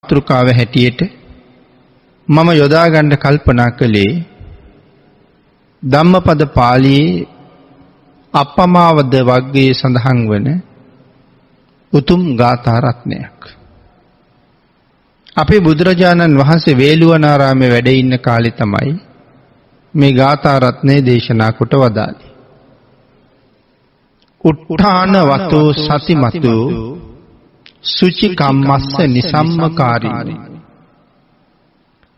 මාතෘකාව හැටියට මම යොදා ගන්න කල්පනා කළේ ධම්මපද පාළියේ අපමාවද වග්ගයේ සඳහන් වන උතුම් ගාථා රත්නයක්. අපේ බුදුරජාණන් වහන්සේ වේළුවනාරාමේ වැඩ ඉන්න කාලේ තමයි මේ ගාථා රත්නේ දේශනා කොට වදාළේ. උත්ථාන වතෝ සතිමතු සුචි කම්මස්ස නිසම්මකාරී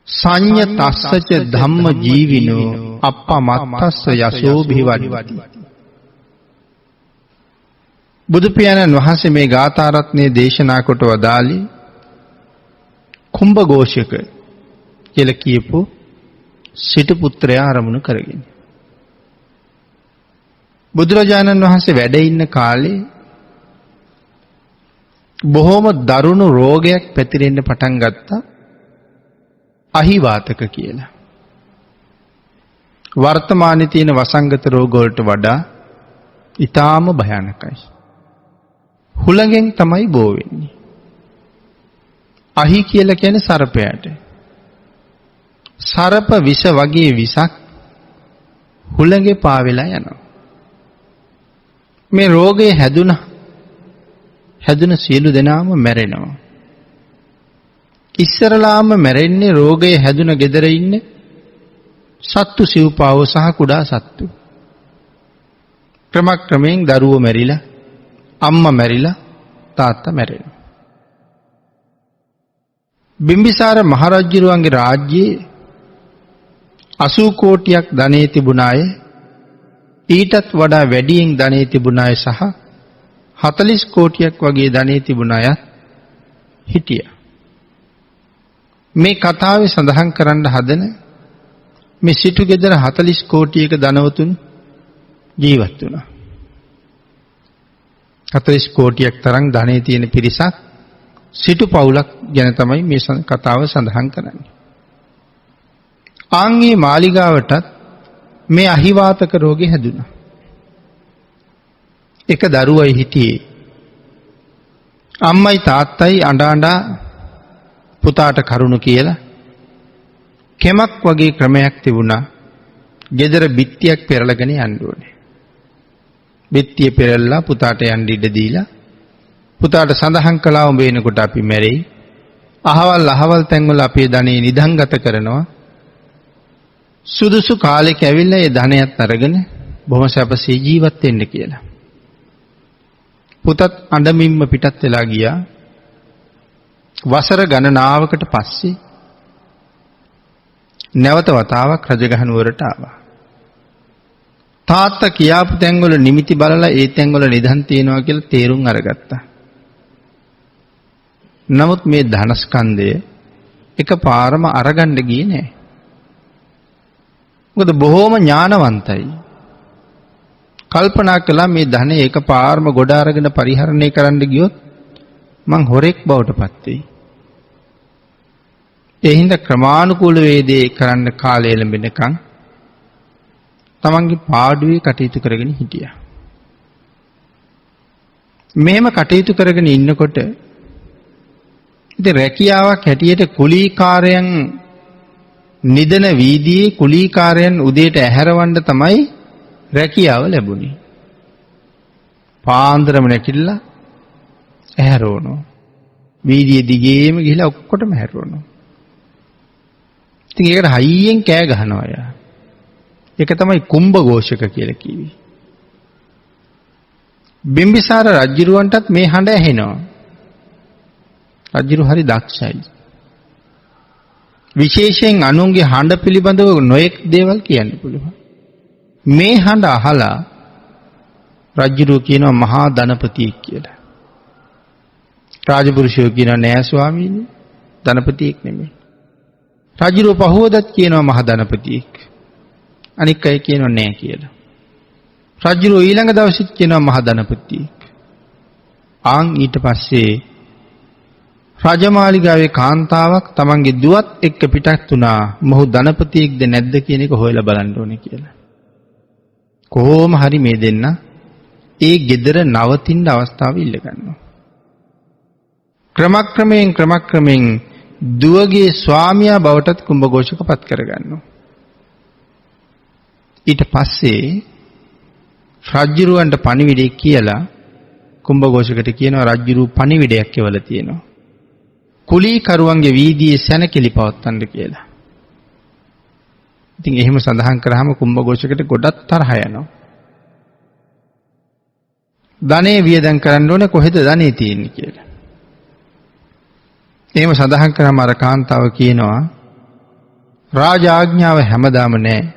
සංයතස්සච ධම්ම ජීවිනෝ අප්පමත්තස්ස යසෝ භිවද්දති. බුදු පියාණන් වහන්සේ මේ ගාථා රත්නේ දේශනා කොට වදාළේ කුම්භඝෝෂක කියලා කියපු සිටු පුත්‍රයා ආරමුණු කරගෙන. බුදුරජාණන් වහන්සේ වැඩ ඉන්න කාලේ බොහෝම දරුණු රෝගයක් පැතිරෙන්න පටන් ගත්තා. අහිවාතක කියලා. වර්තමානයේ තියෙන වසංගත රෝග වලට වඩා ඊටාම භයානකයි. හුළඟෙන් තමයි බෝ වෙන්නේ. අහි කියලා කියන්නේ සර්පයාට. සර්ප විෂ වගේ විසක් හුළඟේ පාවෙලා යනවා. මේ රෝගේ හැදුන සියලු දෙනාම මැරෙනවා. ඉස්සරලාම මැරෙන්නේ රෝගයේ හැදුන ගෙදර ඉන්න සත්තු සිව්පාවෝ සහ කුඩා සත්තු. ක්‍රමක්‍රමයෙන් දරුවෝ මැරිලා, අම්මා මැරිලා, තාත්තා මැරෙනවා. බිම්බිසාර මහරජුරුවන්ගේ රාජ්‍යයේ 80 කෝටියක් ධනෙ තිබුණ අය, ඊටත් වඩා වැඩියෙන් ධනෙ තිබුණ අය සහ 40 කෝටියක් වගේ ධනෙ තිබුණ අය හිටියා. මේ කතාවේ සඳහන් කරන්න හදන මේ සිටු ගෙදර 40 කෝටියක ධනවතුන් ජීවත් වුණා. 40 කෝටියක් තරම් ධනෙ තියෙන පිරිසක් සිටු පවුලක් ගැන තමයි මේ කතාව සඳහන් කරන්නේ. ආන්ගේ මාලිගාවටත් මේ අහිවාතක රෝගේ හැදුනා. එක දරුවයි හිටියේ. අම්මයි තාත්තයි අඬ පුතාට කරුණ කියලා කෙමක් වගේ ක්‍රමයක් තිබුණා. ගෙදර බිත්තියක් පෙරලගෙන යන්න ඕනේ. බිත්තිය පෙරලලා පුතාට යන්න ඉඩ දීලා පුතාට සඳහන් කළා උඹ එනකොට අපි මැරෙයි. අහවල් තැන්වල අපේ ධනෙ නිදන්ගත කරනවා. සුදුසු කාලෙක ඇවිල්ලා ඒ ධනයත් අරගෙන බොහොම සැපසේ ජීවත් වෙන්න කියලා. පුතත් අඬමින්ම පිටත් වෙලා ගියා. වසර ගණනාවකට පස්සේ නැවත වතාවක් රජගහ නුවරට ආවා. තාත්තා කියාපු තැන්වල නිමිති බලලා ඒ තැන්වල නිදන් තියනවා කියලා තේරුම් අරගත්තා. නමුත් මේ ධනස්කන්ධය එකපාරම අරගන්න ගියේ නෑ. මොකද බොහෝම ඥානවන්තයි. කල්පනා කළා මේ ධනෙ එකපාරම ගොඩ අරගෙන පරිහරණය කරන්න ගියොත් මං හොරෙක් බවට පත් වෙයි. ඒ හින්දා ක්‍රමානුකූල වේදේ කරන්න කාලය ලැබෙනකන් තමන්ගේ පාඩුවේ කටයුතු කරගෙන හිටියා. මෙහෙම කටයුතු කරගෙන ඉන්නකොට ඉතින් රැකියාවක් හැටියට කුලීකාරයන් නිදන වීදියේ කුලීකාරයන් උදේට ඇහැරවන්න තමයි රැකියාව ලැබුණේ. පාන්දරම නැකිලා ඇහැරවනවා. වීදියේ දිගේම ගිහිලා ඔක්කොටම ඇහැරවනවා. ඉතින් ඒකට හයියෙන් කෑ ගහනවා යා. ඒක තමයි කුම්භඝෝෂක කියලා කිව්වේ. බිම්බිසාර රජුරවන්ටත් මේ හඬ ඇහෙනවා. රජුරු හරි දක්ෂයි. විශේෂයෙන් අනුන්ගේ හඬ පිළිබඳව නොයෙක් දේවල් කියන්න පුළුවන්. මේ හඬ අහලා රජුරු කියනවා මහා ධනපතියෙක් කියලා. රාජපුරුෂයෝ කියනවා නෑ ස්වාමීනි ධනපතියෙක් නෙමෙයි. රජුරු පහුවදත් කියනවා මහා ධනපතියෙක්. අනික් අය කියනවා නෑ කියලා. රජුරු ඊළඟ දවසෙත් කියනවා මහා ධනපතියෙක්. ආන් ඊට පස්සේ රජමාලිගාවේ කාන්තාවක් තමන්ගේ දුවත් එක්ක පිටත් වුණා. මොහු ධනපතියෙක්ද නැද්ද කියන එක හොයලා බලන්න ඕනේ කියලා. කොහොම හරි මේ දෙන්න ඒ gedara නවතින්න අවස්ථාව ඉල්ල ගන්නවා. ක්‍රමක්‍රමයෙන් දුවගේ ස්වාමියා බවටත් කුම්භඝෝෂක පත් කරගන්නවා. ඊට පස්සේ රජ්ජුරුවන්ට පණිවිඩය කියලා කුම්භඝෝෂකට කියනවා රජ්ජුරුව පණිවිඩයක් එවලා තියෙනවා. කුලීකරුවන්ගේ වීදියේ සැනකෙලි පවත්වන්න කියලා. ඉතින් එහෙම සඳහන් කරාම කුම්භඝෝෂකට ගොඩක් තරහ යනවා. ධනෙ වියදම් කරන්න ඕනේ කොහෙද ධනෙ තියෙන්නේ කියලා. එහෙම සඳහන් කරාම අර කාන්තාව කියනවා රාජ ආඥාව හැමදාම නැහැ.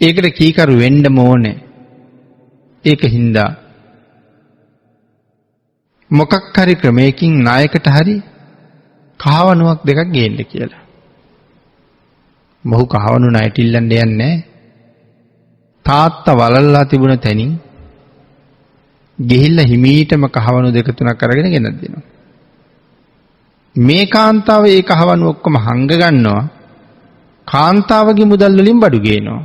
ඒකට කීකරු වෙන්නම ඕනේ. ඒක හින්දා මොකක් හරි ක්‍රමයකින් නායකට හරි කහවණුවක් දෙකක් ගේන්න කියලා. මොහු කහවණු ණයට ඉල්ලන්න යන්නේ තාත්තා වලල්ලා තිබුණ තැනින් ගිහිල්ලා හිමීටම කහවණු දෙක තුනක් අරගෙන ගෙනත් දෙනවා. මේ කාන්තාව ඒ කහවණු ඔක්කොම හංග ගන්නවා. කාන්තාවගේ මුදල් වලින් බඩු ගේනවා.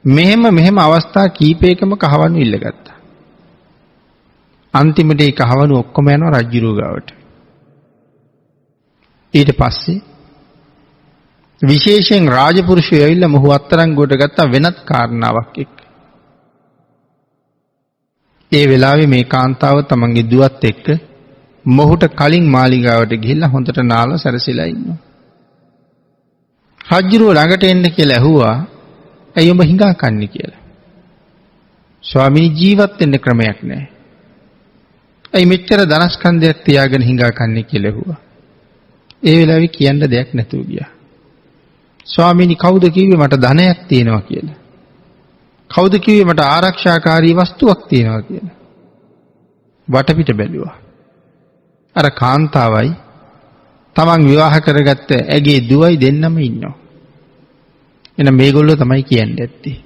මෙහෙම අවස්ථා කීපයකම කහවණු ඉල්ලගත්තා. අන්තිමට ඒ කහවණු ඔක්කොම යනවා රජ්ජුරුව ගාවට. ඊට පස්සේ විශේෂයෙන් රාජපුරුෂයෝ ඇවිල්ලා මොහු අත්අඩංගුවට ගත්ත වෙනත් කාරණාවක් එක්ක. ඒ වෙලාවේ මේ කාන්තාව තමන්ගේ දුවත් එක්ක මොහුට කලින් මාලිගාවට ගිහිල්ලා හොඳට නාලා සැරසිලා ඉන්නවා. රජ්ජුරුව ළඟට එන්න කියලා ඇහුවා ඇයි ඔබ හිඟා කන්නේ කියලා. ස්වාමීනි ජීවත් වෙන්න ක්‍රමයක් නැහැ. ඇයි මෙච්චර ධනස්කන්ධයක් තියාගෙන හිඟා කන්නේ කියලා ඇහුවා. ඒ වෙලාවේ කියන්න දෙයක් නැතුව ගියා. ස්වාමීනි කවුද කිව්වේ මට ධනයක් තියෙනවා කියලා? කවුද කිව්වේ මට ආරක්ෂාකාරී වස්තුවක් තියෙනවා කියලා? වටපිට බැලුවා. අර කාන්තාවයි තමන් විවාහ කරගත්ත ඇගේ දුවයි දෙන්නම ඉන්නවා. එහෙනම් මේගොල්ලෝ තමයි කියන්නේ ඇත්තේ.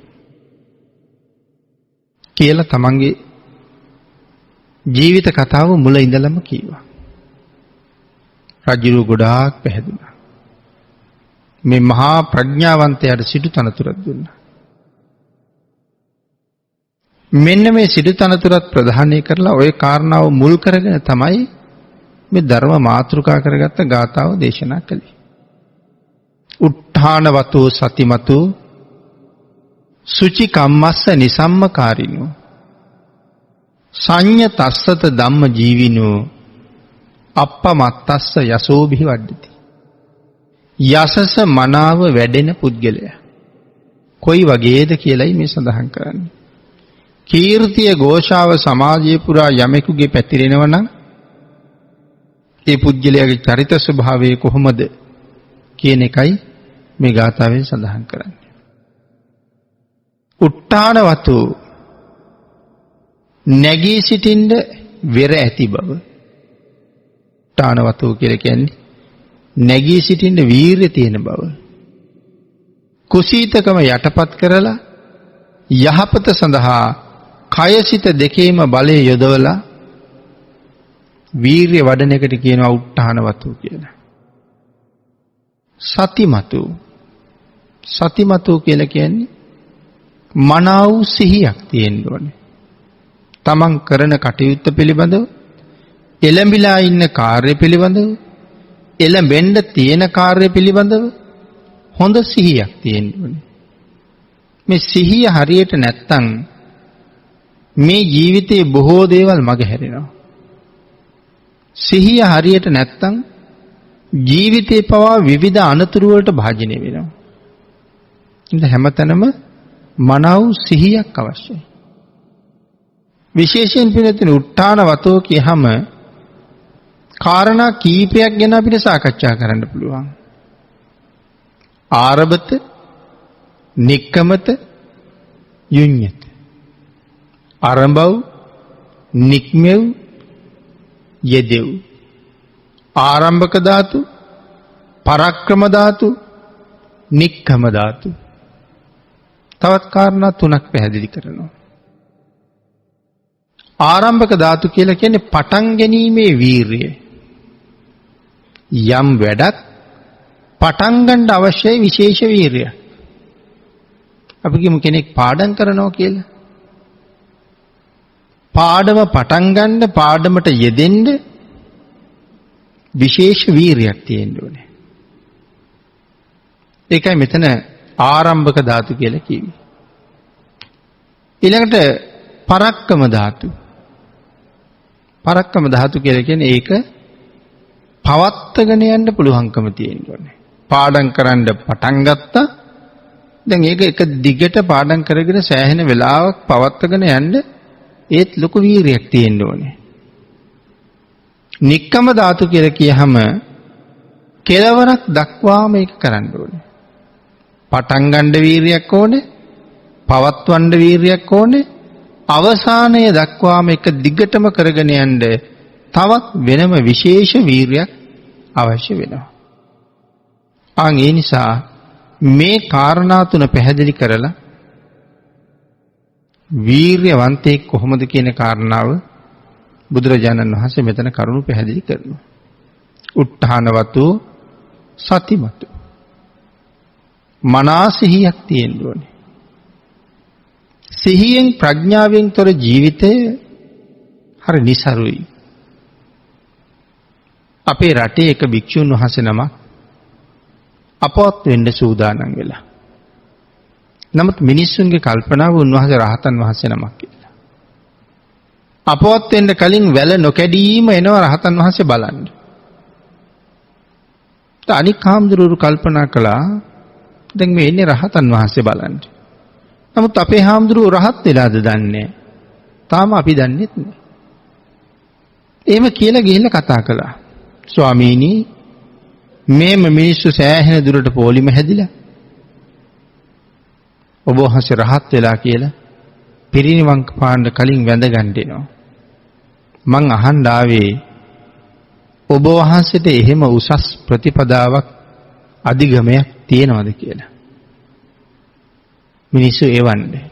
කියලා තමන්ගේ ජීවිත කතාව මුල ඉඳලම කීවා. රජුරු ගොඩාක් පැහැදුනා. මේ මහා ප්‍රඥාවන්තයාට සිටු තනතුරක් දුන්නා. මෙන්න මේ සිටු තනතුරත් ප්‍රධානය කරලා ওই කාරණාව මුල් කරගෙන තමයි මේ ධර්ම මාතෘකා කරගත්ත ගාථාව දේශනා කළේ. උත්ථානවතෝ සතිමතෝ සුචි කම්මස්ස නිසම්මකාරිනෝ සංඤ තස්සත ධම්ම ජීවිනෝ අප්පමත්තස්ස යසෝභි වඩ්ඩති. යසස මනාව වැඩෙන පුද්ගලයා කොයි වගේද කියලයි මේ සඳහන් කරන්නේ. කීර්තිය ഘോഷාව සමාජයේ පුරා යමෙකුගේ පැතිරෙනව නම් ඒ පුද්ගලයාගේ චරිත ස්වභාවය කොහොමද කියන එකයි මේ ගාථාවෙන් සඳහන් කරන්නේ. උත්තානවතු නැගී සිටින්න වෙර ඇති බව. උත්තානවතු කියලා කියන්නේ නැගී සිටින්න වීරිය තියෙන බව. කුසීතකම යටපත් කරලා යහපත සඳහා කයසිත දෙකේම බලය යොදවලා වීරිය වඩන එකට කියනවා උත්තානවතු කියලා. සතිමතු. සතිමතු කියලා කියන්නේ මනාව සිහියක් තියෙන්න ඕනේ. තමන් කරන කටයුත්ත පිළිබඳව, එළඹිලා ඉන්න කාර්ය පිළිබඳව, එළඹෙන්න තියෙන කාර්ය පිළිබඳව හොඳ සිහියක් තියෙන්න ඕනේ. මේ සිහිය හරියට නැත්තම් මේ ජීවිතේ බොහෝ දේවල් මගහැරෙනවා. සිහිය හරියට නැත්තම් ජීවිතේ පවා විවිධ අනතුරු වලට භාජනය වෙනවා. ඉතින් හැමතැනම මනාව සිහියක් අවශ්‍යයි. විශේෂයෙන් පිළිතුරු උත්තානවතෝ කියහම කාරණා කීපයක් ගැන අපිට සාකච්ඡා කරන්න පුළුවන්. ආරබත, නික්කමත, යුඤ්ඤත. ආරම්භව, නික්මෙව්, යෙදෙව්. ආරම්භක ධාතු, පරක්‍රම ධාතු, නික්කම ධාතු. තවත් කාරණා තුනක් පැහැදිලි කරනවා. ආරම්භක ධාතු කියලා කියන්නේ පටන් ගැනීමේ වීරිය. යම් වැඩක් පටන් ගන්න අවශ්‍ය විශේෂ වීරියක්. අපි කියමු කෙනෙක් පාඩම් කරනවා කියලා. පාඩම පටන් ගන්න පාඩමට යෙදෙන්න විශේෂ වීරියක් තියෙන්න ඕනේ. ඒකයි මෙතන ආරම්භක ධාතු කියලා කිව්වේ. ඊළඟට පරක්කම ධාතු. පරක්කම ධාතු කියලා කියන්නේ ඒක පවත්වාගෙන යන්න පුළුවන්කම තියෙන්න ඕනේ. පාඩම් කරන්න පටන් ගත්තා. දැන් ඒක එක දිගට පාඩම් කරගෙන සෑහෙන වෙලාවක් පවත්වාගෙන යන්න ඒත් ලොකු වීරියක් තියෙන්න ඕනේ. නික්කම ධාතු කියලා කියහම කෙලවරක් දක්වා මේක කරන්න ඕනේ. පටන් ගන්න වීරියක් ඕනේ, පවත්වන්න වීරියක් ඕනේ, අවසානය දක්වාම එක දිගටම කරගෙන යන්න තවත් වෙනම විශේෂ වීරියක් අවශ්‍ය වෙනවා. ඒ නිසා මේ කාරණා තුන පැහැදිලි කරලා වීර්යවන්තයෙක් කොහොමද කියන කාරණාව බුදුරජාණන් වහන්සේ මෙතන කරුණු පැහැදිලි කරනවා. උත්හානවතු සතිමතු. මනසිහියක් තියෙන්න ඕනේ. සිහියෙන් ප්‍රඥාවෙන් තොර ජීවිතය හරි નિසරුයි. අපේ රටේ එක භික්ෂුන් වහන්සේ නමක් අපවත් වෙන්න සූදානම් වෙලා. නමුත් මිනිස්සුන්ගේ කල්පනාව උන්වහන්සේ රහතන් වහන්සේ නමක් කියලා. අපවත් වෙන්න කලින් වැල නොකැඩීම එනවා රහතන් වහන්සේ බලන්න. අනික් හාමුදුරුවෝ කල්පනා කළා දැන් මේ ඉන්නේ රහතන් වහන්සේ බලන්න. නමුත් අපේ හාමුදුරුවෝ රහත් වෙලාද දන්නේ? තාම අපි දන්නෙත් නෑ. එහෙම කියලා ගිහිල්ලා කතා කළා. ස්වාමීනි මේම මිනිස්සු සෑහෙන දුරට පොලිම හැදිලා ඔබ වහන්සේ රහත් වෙලා කියලා පිරිනිවන් පාන්න කලින් වැඳගන්න එනවා. මං අහන්න ආවේ ඔබ වහන්සේට එහෙම උසස් ප්‍රතිපදාවක් අධිගමයක් තියෙනවද කියලා. මිනිස්සු එවන්නේ.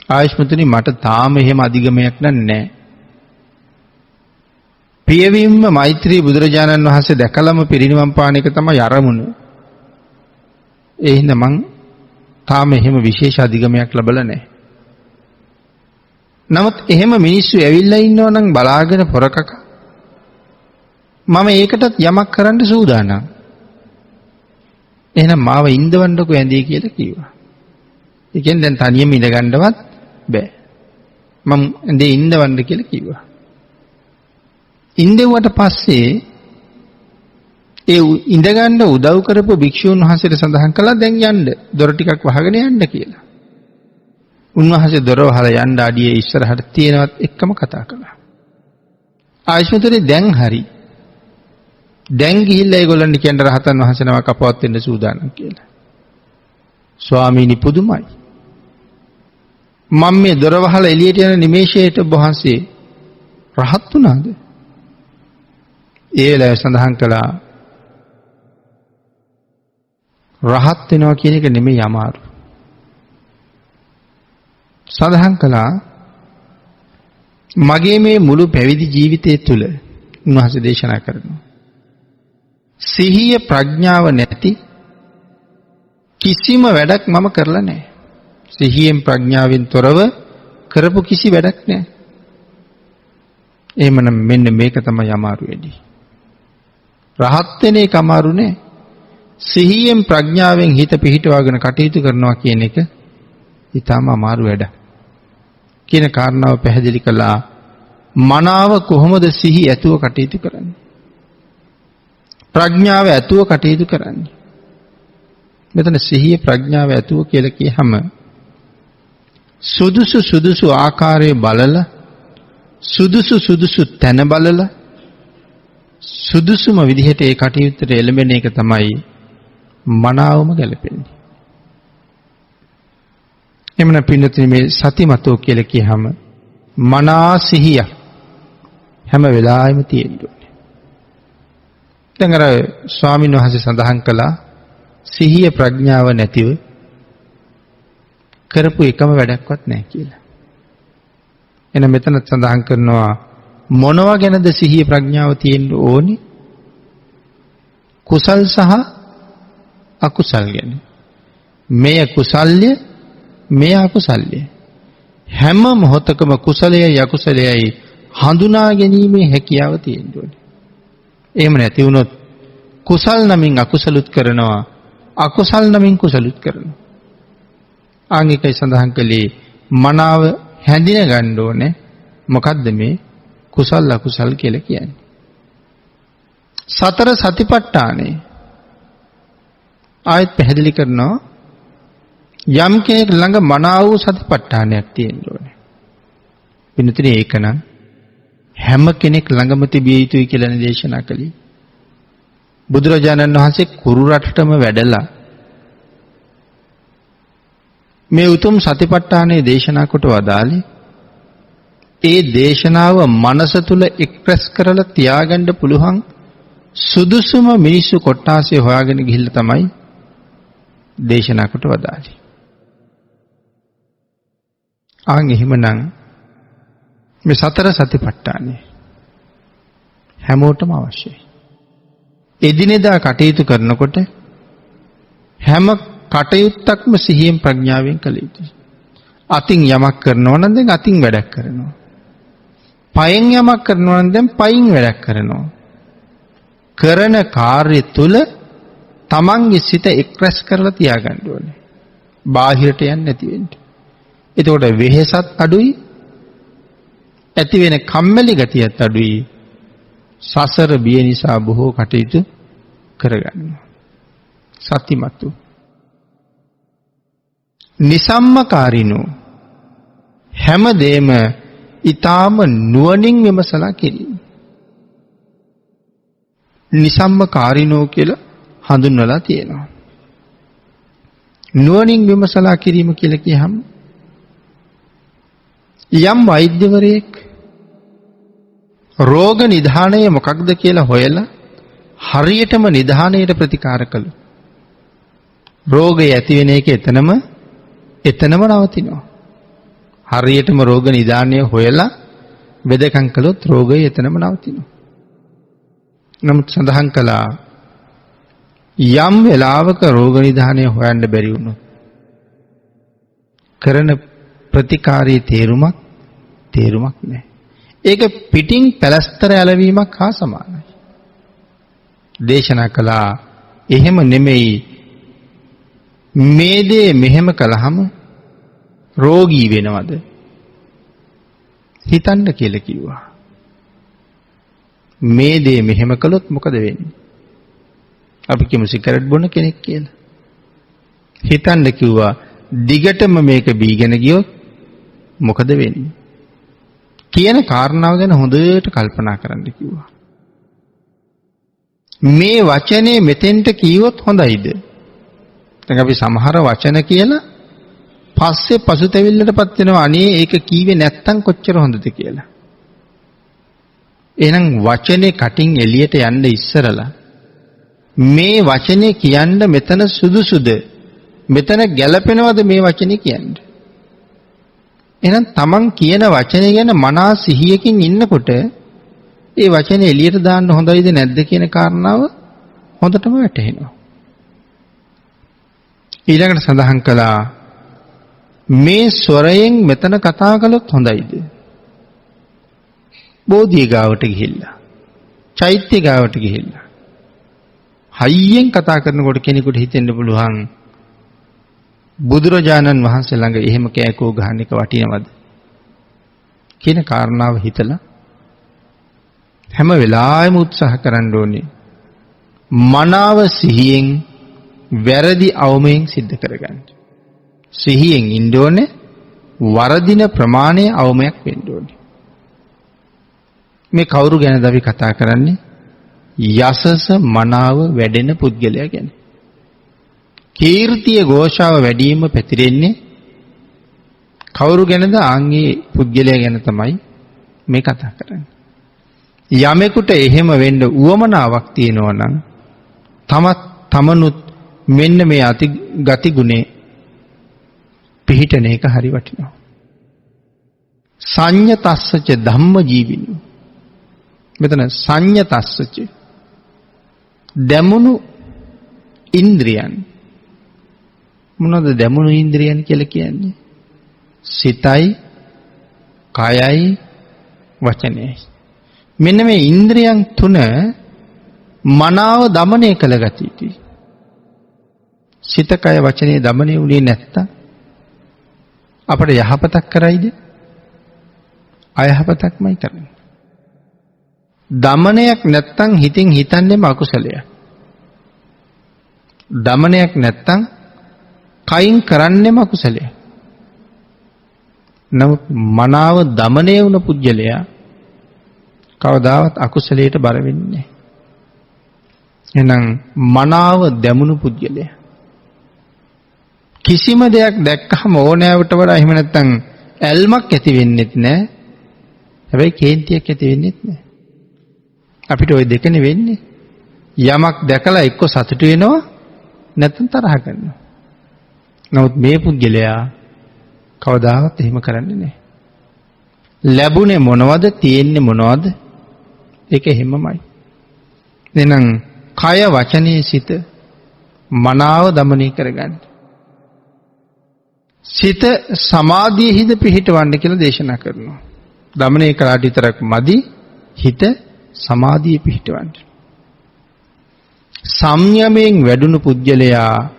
ආයෂ්මතුනි මට තාම එහෙම අධිගමයක් නැහැ. පියවීම මෛත්‍රී බුදුරජාණන් වහන්සේ දැකලම පිරිනිවන් පාන එක තමයි අරමුණ. ඒ හින්දා මං තාම එහෙම විශේෂ අධිගමයක් ලැබලා නැහැ. නමුත් එහෙම මිනිස්සු ඇවිල්ලා ඉන්නවා නම් බලාගෙන පොරකක මම ඒකටත් යමක් කරන්න සූදානම්. එහෙනම් මාව ඉඳවන්නකෝ ඇඳේ කියලා කිව්වා. ඒ කියන්නේ දැන් තනියම ඉඳ ගන්නවත් බෑ. මම ඇඳේ ඉඳවන්න කියලා කිව්වා. ඉඳෙව්වට පස්සේ ඒ ඉඳගන්න උදව් කරපු භික්ෂුන් වහන්සේට සඳහන් කළා දැන් යන්න දොර ටිකක් වහගෙන යන්න කියලා. උන්වහන්සේ දොර වහලා යන්න අඩියේ ඉස්සරහට තියෙනවත් එක්කම කතා කළා. ආයෂ්මතුනේ දැන් හරි. දැන් ගිහිල්ලා ඒගොල්ලන් කියන්න රහතන් වහන්සේ නමක් අපවත් වෙන්න සූදානම් කියලා. ස්වාමීනි පුදුමයි. මම මේ දොර වහලා එළියට යන නිමේෂයට වහන්සේ රහත් වුණාද? ඒ වෙලාවේ සඳහන් කළා රහත් වෙනවා කියන එක නෙමෙයි අමාරු. සඳහන් කළා මගේ මේ මුළු පැවිදි ජීවිතය තුළ උන්වහන්සේ දේශනා කරනවා සිහිය ප්‍රඥාව නැති කිසිම වැඩක් මම කරලා නැහැ. සිහියෙන් ප්‍රඥාවෙන් තොරව කරපු කිසි වැඩක් නැහැ. එහෙමනම් මෙන්න මේක තමයි අමාරු වෙන්නේ. රහත් වෙන එක අමාරු නෑ. සිහියෙන් ප්‍රඥාවෙන් හිත පිහිටවාගෙන කටයුතු කරනවා කියන එක ඊටම අමාරු වැඩක්. කියන කාරණාව පැහැදිලි කළා. මනාව කොහොමද සිහි ඇතුව කටයුතු කරන්නේ? ප්‍රඥාව ඇතුව කටයුතු කරන්නේ. මෙතන සිහිය ප්‍රඥාව ඇතුව කියලා කියහම සුදුසු ආකාරයේ බලලා සුදුසු තැන බලලා සුදුසුම විදිහට ඒ කටයුත්තට එළඹෙන එක තමයි මනාවම ගැලපෙන්නේ. එමන පින්නතුනි මේ සතිමතෝ කියලා කියහම මනා සිහිය හැම වෙලාවෙම තියෙන්න ඕනේ. දැන් අර ස්වාමීන් වහන්සේ සඳහන් කළා සිහිය ප්‍රඥාව නැතිව කරපු එකම වැඩක්වත් නැහැ කියලා. එන මෙතන සඳහන් කරනවා මොනවා ගැනද සිහිය ප්‍රඥාව තියෙන්න ඕනි? කුසල් සහ අකුසල් ගැන. මෙය කුසල්ය, මෙය අකුසල්ය. හැම මොහොතකම කුසලයයි අකුසලයයි හඳුනා ගැනීමේ හැකියාව තියෙන්න ඕනේ. එහෙම නැති වුණොත් කුසල් නමින් අකුසලුත් කරනවා, අකුසල් නමින් කුසලුත් කරනවා. ආංගිකයි සඳහන් කළේ මනාව හැඳින ගන්න ඕනේ. මොකද්ද මේ කුසල් අකුසල් කියලා කියන්නේ? සතර සතිපට්ඨානේ ආයත් පැහැදිලි කරනවා යම් කෙනෙක් ළඟ මනාව වූ සතිපට්ඨානයක් තියෙන්න ඕනේ. වෙනතේ ඒකනම් හැම කෙනෙක් ළඟම තිබිය යුතුයි කියලා දේශනා කළේ. බුදුරජාණන් වහන්සේ කුරු රටටම වැඩලා මේ උතුම් සතිපට්ඨානයේ දේශනා කොට වදාළේ ඒ දේශනාව මනස තුල එක්ස්ප්‍රෙස් කරලා තියාගන්න පුළුවන් සුදුසුම මිනිස්සු කොට්ටාසය හොයාගෙන ගිහිල්ලා තමයි දේශනා කොට වදාළේ. ආන් එහෙමනම් මේ සතර සතිපට්ඨානය හැමෝටම අවශ්‍යයි. එදිනෙදා කටයුතු කරනකොට හැම කටයුත්තක්ම සිහියෙන් ප්‍රඥාවෙන් කළ යුතුයි. අතින් යමක් කරනවා නම් දැන් අතින් වැඩක් කරනවා. පයෙන් යමක් කරනවා නම් දැන් පයින් වැඩක් කරනවා. කරන කාර්ය තුල තමන්ගේ සිත එක්ස්ප්‍රෙස් කරලා තියාගන්න ඕනේ. බාහිරට යන්නේ නැති වෙන්න. එතකොට වෙහෙසත් අඩුයි. ඇති වෙන කම්මැලි ගතියත් අඩුයි. සසර බිය නිසා බොහෝ කටයුතු කරගන්නවා. සතිමත්තු නිසම්මකාරිනෝ හැමදේම ඊටාම නුවණින් විමසලා කිරීම. නිසම්මකාරිනෝ කියලා හඳුන්වලා තියෙනවා. නුවණින් විමසලා කිරීම කියලා කියහම යම් වෛද්‍යවරයෙක් රෝග නිධානය මොකක්ද කියලා හොයලා හරියටම නිධානයට ප්‍රතිකාර කළොත් රෝගය ඇති වෙන එක එතනම නවතිනවා. හරියටම රෝග නිධානය හොයලා වෙදකම් කළොත් රෝගය එතනම නවතිනවා. නමුත් සඳහන් කළා යම් වෙලාවක රෝග නිධානය හොයන්න බැරි වුණොත් කරන ප්‍රතිකාරයේ තේරුමක් නැහැ. ඒක පිටින් පැලස්තර ඇලවීමක් හා සමානයි. දේශනා කළා එහෙම නෙමෙයි මේ දේ මෙහෙම කළාම රෝගී වෙනවද හිතන්න කියලා කිව්වා. මේ දේ මෙහෙම කළොත් මොකද වෙන්නේ? අපි කියමු සිගරට් බොන කෙනෙක් කියලා. හිතන්න කිව්වා දිගටම මේක බීගෙන ගියොත් මොකද වෙන්නේ? කියන කාරණාව ගැන හොඳට කල්පනා කරන්න කිව්වා. මේ වචනේ මෙතෙන්ට කිව්වොත් හොඳයිද? දැන් අපි සමහර වචන කියලා පස්සේ පසුතැවිල්ලටපත් වෙනවා අනේ ඒක කීවේ නැත්තම් කොච්චර හොඳද කියලා. එහෙනම් වචනේ කටින් එළියට යන්න ඉස්සරලා මේ වචනේ කියන්න මෙතන සුදුසුද? මෙතන ගැළපෙනවද මේ වචනේ කියන්න? එහෙනම් තමන් කියන වචනේ ගැන මනා සිහියකින් ඉන්නකොට ඒ වචනේ එළියට දාන්න හොඳයිද නැද්ද කියන කාරණාව හොඳටම වැටහෙනවා. ඊළඟට සඳහන් කළා මේ ස්වරයෙන් මෙතන කතා කළොත් හොඳයිද? බෝධිය ගාවට ගිහිල්ලා, චෛත්‍ය ගාවට ගිහිල්ලා හයියෙන් කතා කරනකොට කෙනෙකුට හිතෙන්න පුළුවන් බුදුරජාණන් වහන්සේ ළඟ එහෙම කෑකෝ ගහන්න එක වටිනවද කියන කාරණාව හිතලා හැම වෙලාවෙම උත්සාහ කරන්න ඕනේ මනාව සිහියෙන් වැරදි අවමයෙන් සිද්ධ කරගන්න. සිහියෙන් ඉන්න ඕනේ වරදින ප්‍රමාණය අවමයක් වෙන්න ඕනේ. මේ කවුරු ගැනද අපි කතා කරන්නේ? යසස මනාව වැඩෙන පුද්ගලයා ගැන. කීර්තිය ഘോഷාව වැඩිම පැතිරෙන්නේ කවුරු ගැනද? ආන්ගේ පුද්ගලයා ගැන තමයි මේ කතා කරන්නේ. යමෙකුට එහෙම වෙන්න උවමනාවක් තියෙනවා නම් තමනුත් මෙන්න මේ අති ගති ගුණේ පිහිටන එක හරි වටිනවා. සංයතස්සච ධම්ම ජීවිනු. මෙතන සංයතස්සච දැමුණු ඉන්ද්‍රියන්. මොනවද දැමුණු ඉන්ද්‍රියන් කියලා කියන්නේ? සිතයි, කයයි, වචනයයි. මෙන්න මේ ඉන්ද්‍රියන් තුන මනාව দমনය කළ ගත යුතුයි. සිත කය වචනේ দমনය වුණේ නැත්තම් අපට යහපතක් කරයිද? අයහපතක්මයි කරන්නේ. দমনයක් නැත්තම් හිතින් හිතන්නේම අකුසලයක්. দমনයක් නැත්තම් කයින් කරන්නේම අකුසලයක්. නමුත් මනාව দমনය වුණ පුජ්‍යලයා කවදාවත් අකුසලයට බර වෙන්නේ නැහැ. එහෙනම් මනාව දැමුණු පුජ්‍යලයා කිසිම දෙයක් දැක්කම ඕනෑවට වඩා එහෙම නැත්තම් ඇල්මක් ඇති වෙන්නෙත් නැහැ. හැබැයි කේන්තියක් ඇති වෙන්නෙත් නැහැ. අපිට ওই දෙකනේ වෙන්නේ. යමක් දැකලා එක්ක සතුටු වෙනවා නැත්නම් තරහ ගන්නවා. නමුත් මේ පුද්ගලයා කවදාවත් එහෙම කරන්නේ නැහැ. ලැබුණේ මොනවද? තියෙන්නේ මොනවද? ඒක එහෙමමයි. එහෙනම් කය වචනේ සිත මනාව দমনය කරගන්න. සිත සමාධියෙහිද පිහිටවන්න කියලා දේශනා කරනවා. দমনය කරාට විතරක් මදි, හිත සමාධියේ පිහිටවන්න. සංයමයෙන් වැඩුණු පුජ්‍යලයා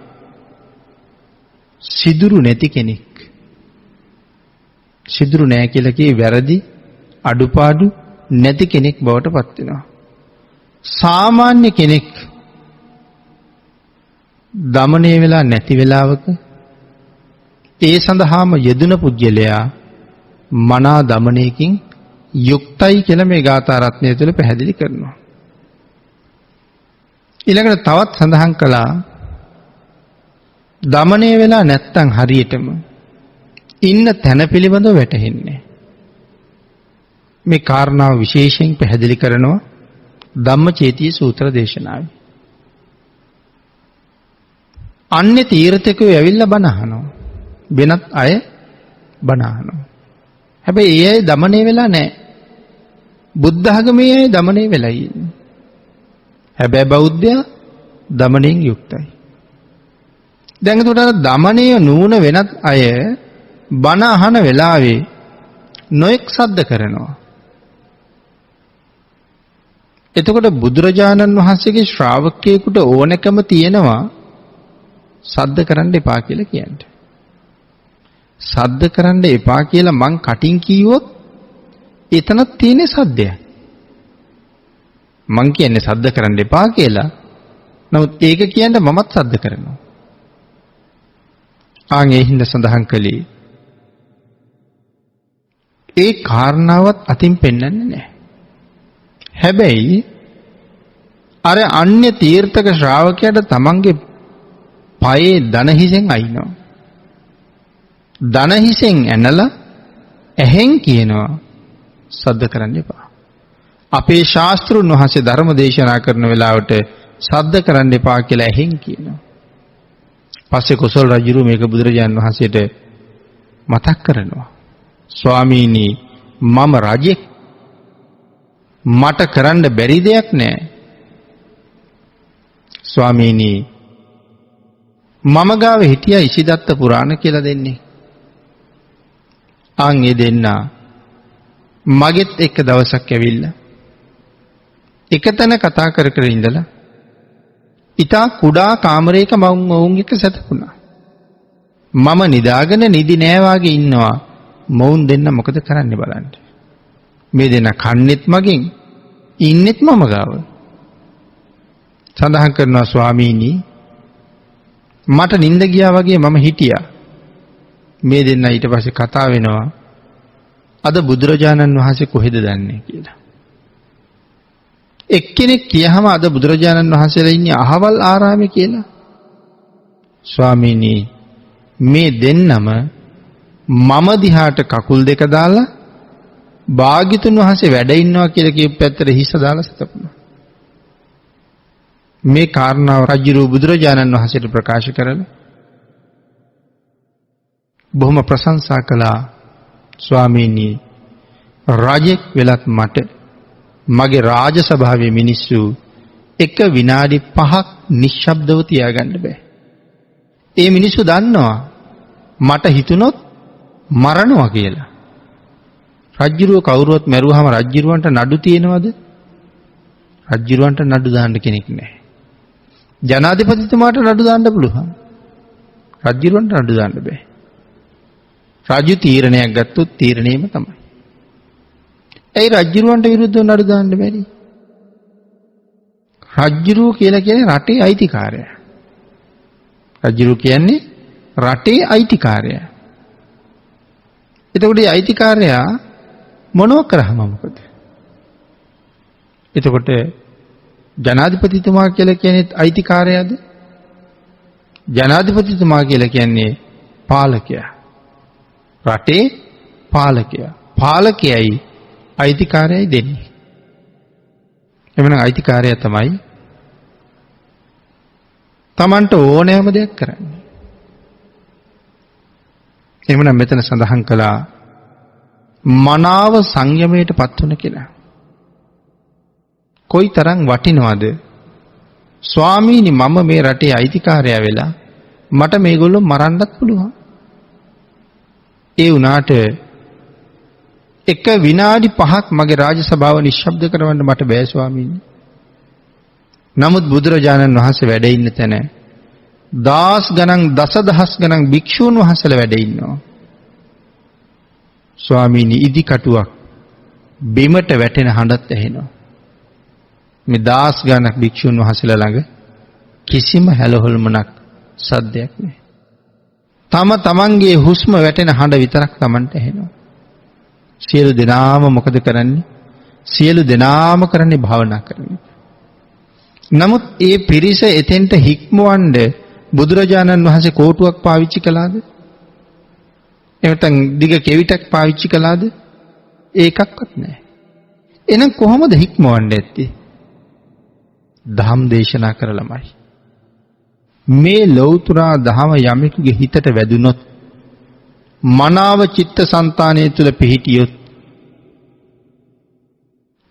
සිදුරු නැති කෙනෙක්. සිදුරු නැහැ කියලා කියේ වැරදි අඩුපාඩු නැති කෙනෙක් බවට පත් වෙනවා. සාමාන්‍ය කෙනෙක් দমনය වෙලා නැති වෙලාවක ඒ සඳහාම යෙදුන පුජ්‍යලයා මනා দমনයකින් යුක්තයි කියලා මේ ගාථා රත්නය තුළ පැහැදිලි කරනවා. ඊළඟට තවත් සඳහන් කළා দমনය වෙලා නැත්තම් හරියටම ඉන්න තැන පිළිබඳව වැටහෙන්නේ. මේ කාරණාව විශේෂයෙන් පැහැදිලි කරනවා ධම්මචේතිය සූත්‍ර දේශනාවේ. අන්නේ තීර්ථකයෝ ඇවිල්ලා බණ අහනවා. වෙනත් අය බණ අහනවා. හැබැයි ඒ අය দমনය වෙලා නැහැ. බුද්ධ ආගමේ අය দমনය වෙලා ඉන්නේ. හැබැයි බෞද්ධයා দমনයෙන් යුක්තයි. දැන් ඒකට দমনය නුන වෙනත් අය බණ අහන වෙලාවේ නොඑක් සද්ද කරනවා. එතකොට බුදුරජාණන් වහන්සේගේ ශ්‍රාවකයෙකුට ඕනකම තියෙනවා සද්ද කරන්න එපා කියලා කියන්නේ. සද්ද කරන්න එපා කියලා මං කටින් කිව්වොත් එතනක් තියෙන සද්දයක්. මං කියන්නේ සද්ද කරන්න එපා කියලා. නමුත් ඒක කියන්න මමත් සද්ද කරනවා. ආන් ඒ හින්දා සඳහන් කළේ ඒ කාරණාවත් අතින් පෙන්වන්නේ නැහැ. හැබැයි අර අන්‍ය තීර්ථක ශ්‍රාවකයාට තමන්ගේ පයේ දන හිසෙන් අයින්නවා. දන හිසෙන් ඇනලා ඇහෙන් කියනවා සද්ද කරන්න එපා. අපේ ශාස්ත්‍රුන් වහන්සේ ධර්ම දේශනා කරන වෙලාවට සද්ද කරන්න එපා කියලා ඇහෙන් කියනවා. පස්සේ කොසල් රජුරු මේක බුදුරජාණන් වහන්සේට මතක් කරනවා. ස්වාමීනි මම රජෙක්. මට කරන්න බැරි දෙයක් නැහැ. ස්වාමීනි මම ගාව හිටියා ඉසිදත්ත පුරාණ කියලා දෙන්නේ. ආන් ඒ දෙන්නා මගෙත් එක දවසක් ඇවිල්ලා එකතැන කතා කර කර ඉඳලා ඉතා කුඩා කාමරයක මම ඔවුන් එක්ක සැතපුණා. මම නිදාගෙන නිදි නෑ වාගේ ඉන්නවා. මොවුන් දෙන්න මොකද කරන්නේ බලන්න. මේ දෙන්න කන්නේත් මගෙන් ඉන්නෙත් මම ගාව. සඳහන් කරනවා ස්වාමීනි මට නිින්ද ගියා වගේ මම හිටියා. මේ දෙන්න ඊට පස්සේ කතා වෙනවා අද බුදුරජාණන් වහන්සේ කොහෙද දන්නේ කියලා. එක්කෙනෙක් කියහම අද බුදුරජාණන් වහන්සේලා ඉන්නේ අහවල් ආරාමේ කියලා. ස්වාමීනි මේ දෙන්නම මම දිහාට කකුල් දෙක දාලා භාග්‍යතුන් වහන්සේ වැඩ ඉන්නවා කියලා කියපු පැත්තට හිස දාලා සතපුණා. මේ කාරණාව රජු බුදුරජාණන් වහන්සේට ප්‍රකාශ කරලා බොහොම ප්‍රශංසා කළා. ස්වාමීනි රජෙක් වෙලත් මට මගේ රාජ සභාවේ මිනිස්සු එක විනාඩි 5ක් නිශ්ශබ්දව තියාගන්න බෑ. ඒ මිනිස්සු දන්නවා මට හිතුනොත් මරනවා කියලා. රජ්ජුරුව කවුරුවත් මැරුවාම රජ්ජුරුවන්ට නඩු තියෙනවද? රජුරවන්ට නඩු දාන්න කෙනෙක් නැහැ. ජනාධිපතිතුමාට නඩු දාන්න පුළුවන්. රජුරවන්ට නඩු දාන්න බෑ. රජු තීරණයක් ගත්තොත් තීරණයම තමයි. ඒ රජුරවන්ට විරුද්ධව නඩු දාන්න බැරි. රජුරුව කියලා කියන්නේ රටේ අයිතිකාරයා. රජුරුව කියන්නේ රටේ අයිතිකාරයා. එතකොට මේ අයිතිකාරයා මොනව කරාම මොකද? එතකොට ජනාධිපතිතුමා කියලා කියන්නේ අයිතිකාරයාද? ජනාධිපතිතුමා කියලා කියන්නේ පාලකයා. රටේ පාලකයා. පාලකයයි අයිතිකාරයයි දෙන්නේ. එමනම් අයිතිකාරයා තමයි Tamanට ඕනෑම දෙයක් කරන්නේ. එමනම් මෙතන සඳහන් කළා මනාව සංයමයට පත් වුණ කියලා. කොයි තරම් වටිනවද? ස්වාමීනි මම මේ රටේ අයිතිකාරයා වෙලා මට මේගොල්ලෝ මරන්නත් පුළුවන්. ඒ වුණාට එක විනාඩි 5ක් මගේ රාජසභාව නිශ්ශබ්ද කරවන්න මට බෑ ස්වාමීනි. නමුත් බුදුරජාණන් වහන්සේ වැඩ ඉන්න තැන දහස් ගණන් දසදහස් ගණන් භික්ෂූන් වහන්සේලා වැඩ ඉන්නවා. ස්වාමීනි ඉදි කටුවක් බිමට වැටෙන හඬත් ඇහෙනවා. මේ දහස් ගණන් භික්ෂූන් වහන්සේලා ළඟ කිසිම හැලහොල්මනක් සද්දයක් නැහැ. තමන්ගේ හුස්ම වැටෙන හඬ විතරක් Tamanට ඇහෙනවා. සියලු දෙනාම මොකද කරන්නේ? සියලු දෙනාම කරන්නේ භාවනා කරන්නේ. නමුත් ඒ පිරිස එතෙන්ට හික්මවන්න බුදුරජාණන් වහන්සේ කෝටුවක් පාවිච්චි කළාද? එහෙනම් දිග කෙවිතක් පාවිච්චි කළාද? ඒකක්වත් නැහැ. එහෙනම් කොහොමද හික්මවන්නේ ඇත්තේ? ධම් දේශනා කරලමයි. මේ ලෞතුරා දහම යමෙකුගේ හිතට වැදුනොත් මනාව චිත්තසංතානය තුල පිහිටියොත්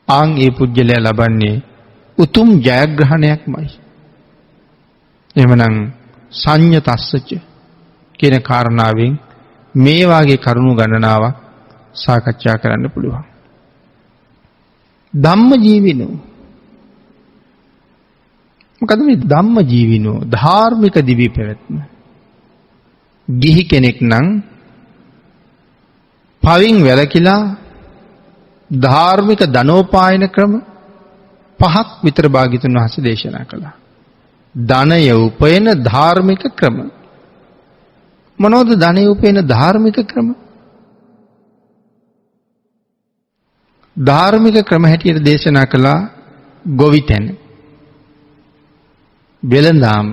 ආන් ඒ පුජ්‍යලයා ලබන්නේ උතුම් ජයග්‍රහණයක්මයි. එhmenan සංයතස්සච කියන කාරණාවෙන් මේ වාගේ කරුණු ගණනාවක් සාකච්ඡා කරන්න පුළුවන්. ධම්ම ජීවිනෝ මොකද මේ ධම්ම ජීවිනෝ ධාර්මික දිවි පැවැත්ම. ගිහි කෙනෙක් නම් පවින් වැළකීලා ධාර්මික ධනෝපායන ක්‍රම 5ක් විතර භාග්‍යතුන් වහන්සේ දේශනා කළා. ධනය උපයන ධාර්මික ක්‍රම. මොනවද ධනය උපයන ධාර්මික ක්‍රම? ධාර්මික ක්‍රම හැටියට දේශනා කළා ගොවිතැන, වෙළඳාම,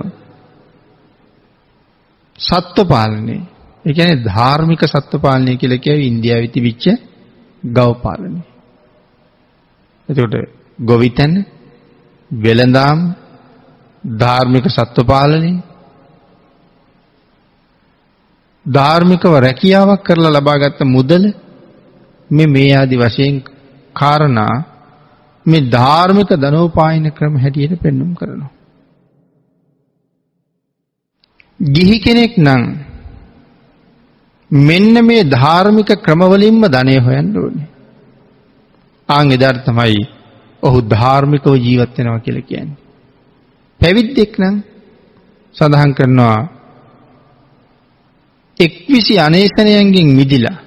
සත්ත්ව පාලනය. ඒ කියන්නේ ධාර්මික සත්ත්ව පාලනය කියලා කියවේ ඉන්දියාවේ තිබිච්ච ගව පාලනය. එතකොට ගොවිතැන, වෙළඳාම්, ධාර්මික සත්ත්ව පාලනය, ධාර්මිකව රැකියාවක් කරලා ලබාගත් මුදල මේ ආදි වශයෙන් කාරණා මේ ධාර්මික ධනෝපායන ක්‍රම හැටියට පෙන්වුම් කරනවා. ගිහි කෙනෙක් නම් මෙන්න මේ ධාර්මික ක්‍රමවලින්ම ධනය හොයන්න ඕනේ. ආන් එදාට තමයි ඔහු ධාර්මිකව ජීවත් වෙනවා කියලා කියන්නේ. පැවිද්දෙක් නම් සඳහන් කරනවා එක්විසි අනේසනයන්ගෙන් මිදිලා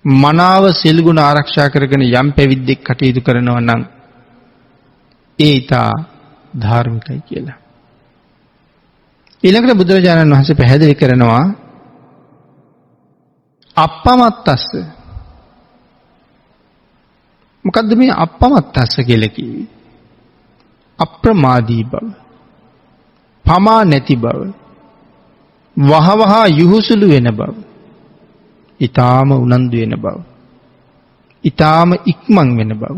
මනාව සිල් ගුණ ආරක්ෂා කරගෙන යම් පැවිද්දෙක් කටයුතු කරනවා නම් ඒ ඊටා ධාර්මිකයි කියලා. ඊළඟට බුදුරජාණන් වහන්සේ පැහැදිලි කරනවා අප්පමත්තස්ස. මොකද්ද මේ අප්පමත්තස්ස කියලා කිව්වේ? අප්‍රමාදී බව, පමා නැති බව, වහවහ යහුසුළු වෙන බව, ඊටාම උනන්දු වෙන බව, ඊටාම ඉක්මන් වෙන බව.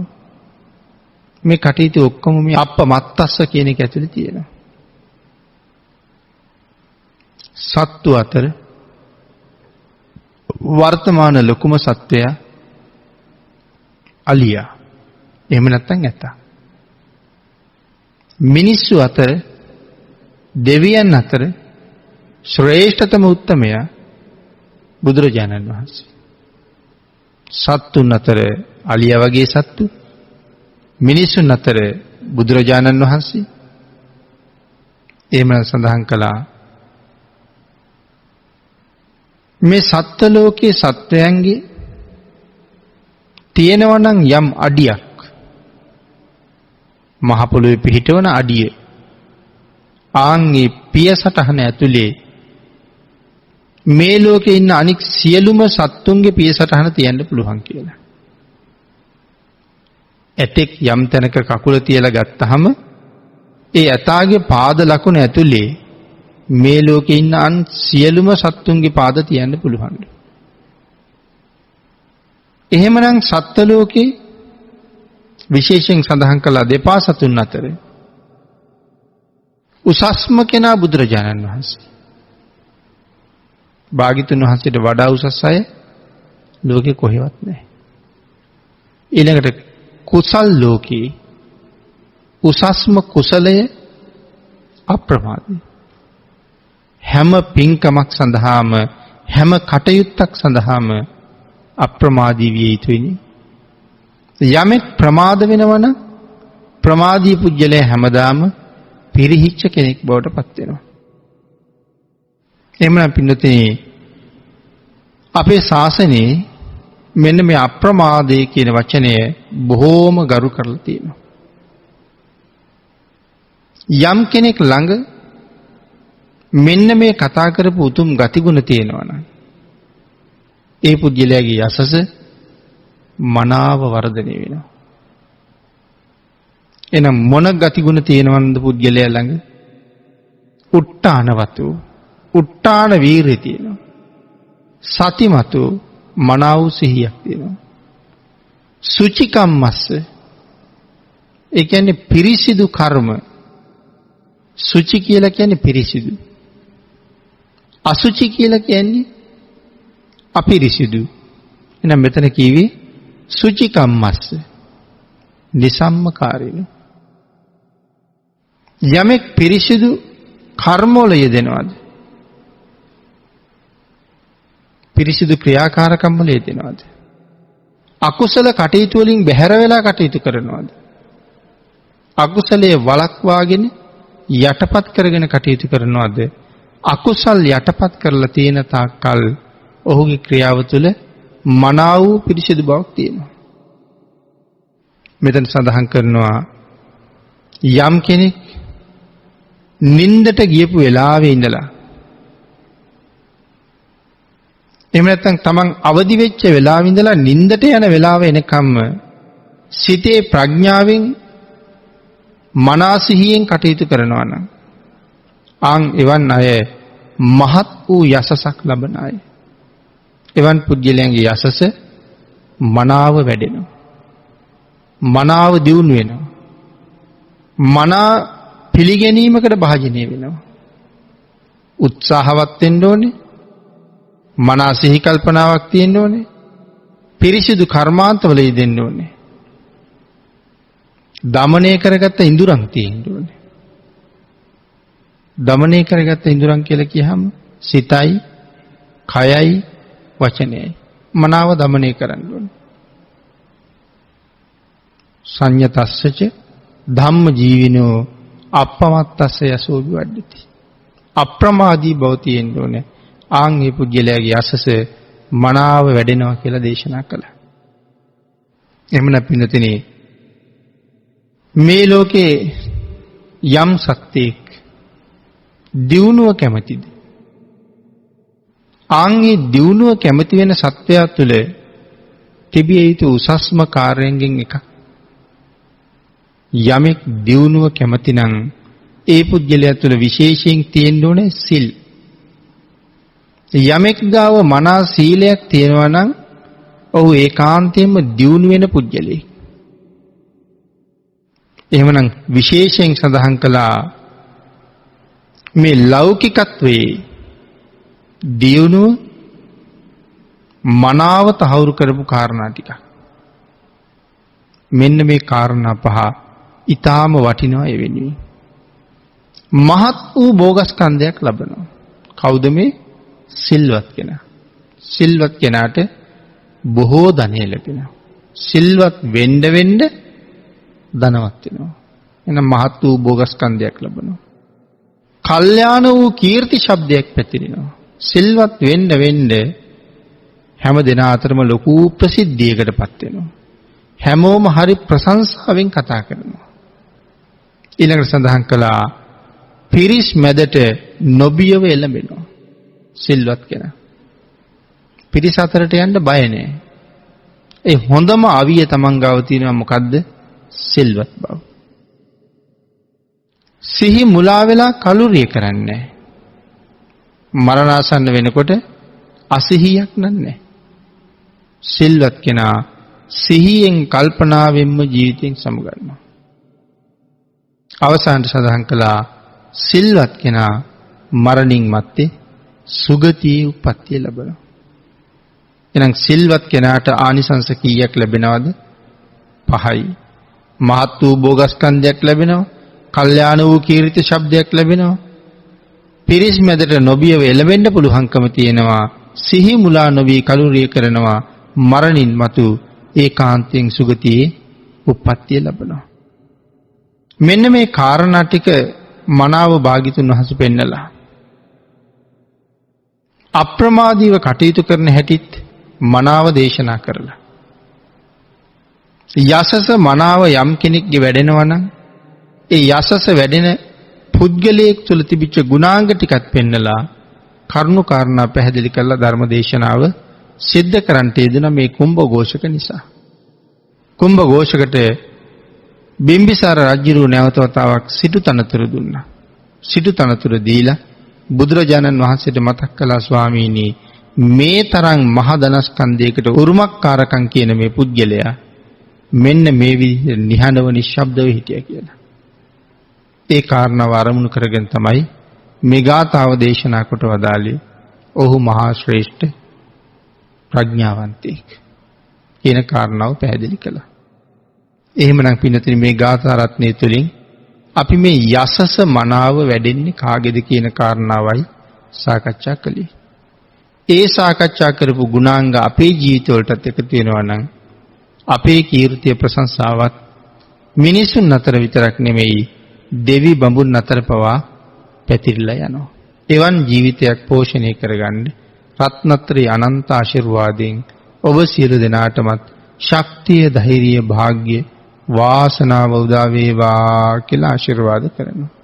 මේ කටයුතු ඔක්කොම මේ අප්පමත්තස්ස කියන එක ඇතුලේ තියෙනවා. සත්තු අතර වර්තමාන ලොකුම සත්වයා අලියා. එහෙම නැත්නම් ඇතා. මිනිස්සු අතර දෙවියන් අතර ශ්‍රේෂ්ඨතම උත්තමයා බුදුරජාණන් වහන්සේ. සත්තුන් අතර අලියා වගේ සත්තු, මිනිසුන් අතර බුදුරජාණන් වහන්සේ එහෙම සඳහන් කළා මේ සත්ත්ව ලෝකයේ සත්වයන්ගේ තියෙනවා නම් යම් අඩියක් මහ පොළොවේ පිහිටවන අඩිය ආන්ගේ පිය සටහන ඇතුලේ මේ ලෝකේ ඉන්න අනික් සියලුම සත්තුන්ගේ පිය සටහන තියන්න පුළුවන් කියලා. ඇතෙක් යම් තැනක කකුල තියලා ගත්තාම ඒ ඇතාගේ පාද ලකුණ ඇතුලේ මේ ලෝකේ ඉන්න අන් සියලුම සත්තුන්ගේ පාද තියන්න පුළුවන්. එහෙමනම් සත්ත්ව ලෝකේ විශේෂයෙන් සඳහන් කළ දෙපා සතුන් අතර උසස්ම කෙනා බුදුරජාණන් වහන්සේ. භාග්‍යතුන් වහන්සේට වඩා උසස් අය ලෝකේ කොහෙවත් නැහැ. ඊළඟට කුසල් ලෝකේ උසස්ම කුසලය අප්‍රමාදී. හැම පින්කමක් සඳහාම හැම කටයුත්තක් සඳහාම අප්‍රමාදී විය යුතුයිනේ. යමෙක් ප්‍රමාද වෙනවනම් ප්‍රමාදී පුජ්‍යලයා හැමදාම පිරිහිච්ච කෙනෙක් බවට පත් වෙනවා. එහෙමනම් පින්නතේ අපේ ශාසනයේ මෙන්න මේ අප්‍රමාදේ කියන වචනය බොහෝම ගරු කරලා තියෙනවා. යම් කෙනෙක් ළඟ මෙන්න මේ කතා කරපු උතුම් ගතිගුණ තියෙනවා නම් ඒ පුජ්‍යලයාගේ යසස මනාව වර්ධනය වෙනවා. එහෙනම් මොන ගතිගුණ තියෙනවද පුජ්‍යලයා ළඟ? උට්ටානවතු, උට්ටාන වීරිය තියෙනවා. සතිමතු මනාව සිහියක් තියෙනවා. සුචිකම්මස්ස ඒ කියන්නේ පිරිසිදු කර්ම. සුචි කියලා කියන්නේ පිරිසිදු. අසුචි කියලා කියන්නේ අපිරිසිදු. එහෙනම් මෙතන කියවේ සුචිකම්මස්ස නිසම්මකාරීන. යමෙක් පිරිසිදු කර්මවල යෙදෙනවද? පිරිසිදු ක්‍රියාකාරකම් වල යෙදෙනවද? අකුසල කටයුතු වලින් බැහැර වෙලා කටයුතු කරනවද? අකුසලයේ වළක්වාගෙන යටපත් කරගෙන කටයුතු කරනවද? අකුසල් යටපත් කරලා තියෙන තාක්කල් ඔහුගේ ක්‍රියාව තුළ මනාව වූ පිරිසිදු බවක් තියෙනවා. මෙතන සඳහන් කරනවා යම් කෙනෙක් නින්දට ගියපු වෙලාවේ ඉඳලා එහෙම නැත්නම් තමන් අවදි වෙච්ච වෙලාවේ ඉඳලා නින්දට යන වෙලාව එනකම්ම සිතේ ප්‍රඥාවෙන් මනසිහියෙන් කටයුතු කරනවා නම් ආන් එවන් අය මහත් වූ යසසක් ලබන අය. එවන් පුද්ගලයන්ගේ යසස මනාව වැඩෙනවා. මනාව දියුණු වෙනවා. මනා පිළිගැනීමකට භාජනය වෙනවා. උත්සාහවත් වෙන්න ඕනේ. මනා සිහි කල්පනාවක් තියෙන්න ඕනේ. පිරිසිදු කර්මාන්තවල යෙදෙන්න ඕනේ. දමනය කරගත්ත ඉඳුරන් තියෙන්න ඕනේ. දමනය කරගත්ත ඉඳුරන් කියලා කියහම සිතයි, කයයි, වචනයයි මනාව දමනය කරන්න ඕනේ. සංයතස්සච ධම්ම ජීවිනෝ අප්පමත්තස්ස යසෝ විවඩ්ඩති. අප්‍රමාදී බව තියෙන්න ඕනේ. ආන් මේ පුජ්‍යලයාගේ යසස මනාව වැඩෙනවා කියලා දේශනා කළා. එහෙම නැත්නම් මේ ලෝකේ යම් සත්‍යයක් දියුණුව කැමතිද? ආන්ගේ දියුණුව කැමති වෙන සත්‍යය තුළ තිබිය යුතු උසස්ම කාර්යයෙන් එකක්. යමෙක් දියුණුව කැමති නම් ඒ පුජ්‍යලයා තුළ විශේෂයෙන් තියෙන්න ඕනේ සිල්. යමෙක් ගාව මනා සීලයක් තියෙනවා නම් ඔහු ඒකාන්තයෙන්ම දියුණු වෙන පුජ්‍යලෙක්. එහෙමනම් විශේෂයෙන් සඳහන් කළා මේ ලෞකිකත්වයේ දියුණුව මනාව තහවුරු කරපු කාරණා ටික. මෙන්න මේ කාරණා පහ ඊටාම වටිනවා ඒ වෙනුවෙන්. මහත් වූ භෝගස්කන්ධයක් ලබනවා. කවුද මේ? සිල්වත් කෙනා. සිල්වත් කෙනාට බොහෝ ධනෙ ලැබෙනවා. සිල්වත් වෙන්න ධනවත් වෙනවා. එහෙනම් මහත් වූ භෝගස්කන්ධයක් ලැබෙනවා. කල්යාණ වූ කීර්ති ශබ්දයක් පැතිරෙනවා. සිල්වත් වෙන්න වෙන්න හැම දෙනා අතරම ලොකු ප්‍රසිද්ධියකටපත් වෙනවා. හැමෝම හරි ප්‍රශංසාවෙන් කතා කරනවා. ඊළඟට සඳහන් කළා පිරිස් මැදට නොබියව එළඹෙනවා. සිල්වත් කෙනා. පිරිස අතරට යන්න බය නැහැ. ඒ හොඳම අවිය තමන් ගාව තියෙනවා මොකද්ද? සිල්වත් බව. සිහි මුලා වෙලා කලුරිය කරන්නේ නැහැ. මරණාසන්න වෙනකොට අසිහියක් නැහැ. සිල්වත් කෙනා සිහියෙන් කල්පනාවෙන්ම ජීවිතයෙන් සමුගන්නවා. අවසානට සඳහන් කළා සිල්වත් කෙනා මරණින් මත්තේ සුගතියේ උප්පත්තිය ලැබෙනවා. එහෙනම් සිල්වත් කෙනාට ආනිසංස කීයක් ලැබෙනවද? 5යි. මහත් වූ භෝගස්කන්ධයක් ලැබෙනවා. කල්යාණ වූ කීර්ති ශබ්දයක් ලැබෙනවා. පිරිස් මැදට නොබියව එළවෙන්න පුළුවන්කම තියෙනවා. සිහි මුලා නොවි කලුරිය කරනවා. මරණින් මතු ඒකාන්තයෙන් සුගතියේ උප්පත්තිය ලැබෙනවා. මෙන්න මේ කාරණා ටික මනාව භාග්‍යතුන් වහන්සේ පෙන්නලා අප්‍රමාදීව කටයුතු කරන හැටිත් මනාව දේශනා කරලා යසස මනාව යම් කෙනෙක්ගේ වැඩෙනවා නම් ඒ යසස වැඩෙන පුද්ගලයෙක් තුළ තිබිච්ච ගුණාංග ටිකත් පෙන්නලා කරුණු කාරණා පැහැදිලි කරලා ධර්ම දේශනාව සිද්ධ කරන්නට යෙදුන මේ කුම්භඝෝෂක නිසා. කුම්භඝෝෂකට බිම්බිසාර රජුරු නැවත වතාවක් සිටු තනතුරු දුන්නා. සිටු තනතුරු දීලා බුදුරජාණන් වහන්සේට මතක් කළා ස්වාමීනි මේ තරම් මහ ධනස්කන්ධයකට උරුමකාරකම් කියන මේ පුද්ගලයා මෙන්න මේ විදිහට නිහඬව නිශ්ශබ්දව හිටියා කියලා. ඒ කාරණාව අරමුණු කරගෙන තමයි මේ ගාථාව දේශනා කොට වදාළේ. ඔහු මහා ශ්‍රේෂ්ඨ ප්‍රඥාවන්තයෙක් කියන කාරණාව පැහැදිලි කළා. එහෙමනම් පින්නතුනි මේ ගාථා රත්නය තුළින් අපි මේ යසස මනාව වැඩෙන්නේ කාගේද කියන කාරණාවයි සාකච්ඡා කළේ. ඒ සාකච්ඡා කරපු ගුණාංග අපේ ජීවිතවලටත් එකතු වෙනවා නම් අපේ කීර්තිය ප්‍රශංසාවත් මිනිසුන් අතර විතරක් නෙමෙයි දෙවි බඹුන් අතර පවා පැතිරිලා යනවා. එවන් ජීවිතයක් පෝෂණය කරගන්න රත්නත්‍රි අනන්ත ආශිර්වාදයෙන් ඔබ සියලු දෙනාටමත් ශක්තිය, ධෛර්යය, වාග්ය, වාසනාව උදා වේවා කියලා ආශිර්වාද කරනවා.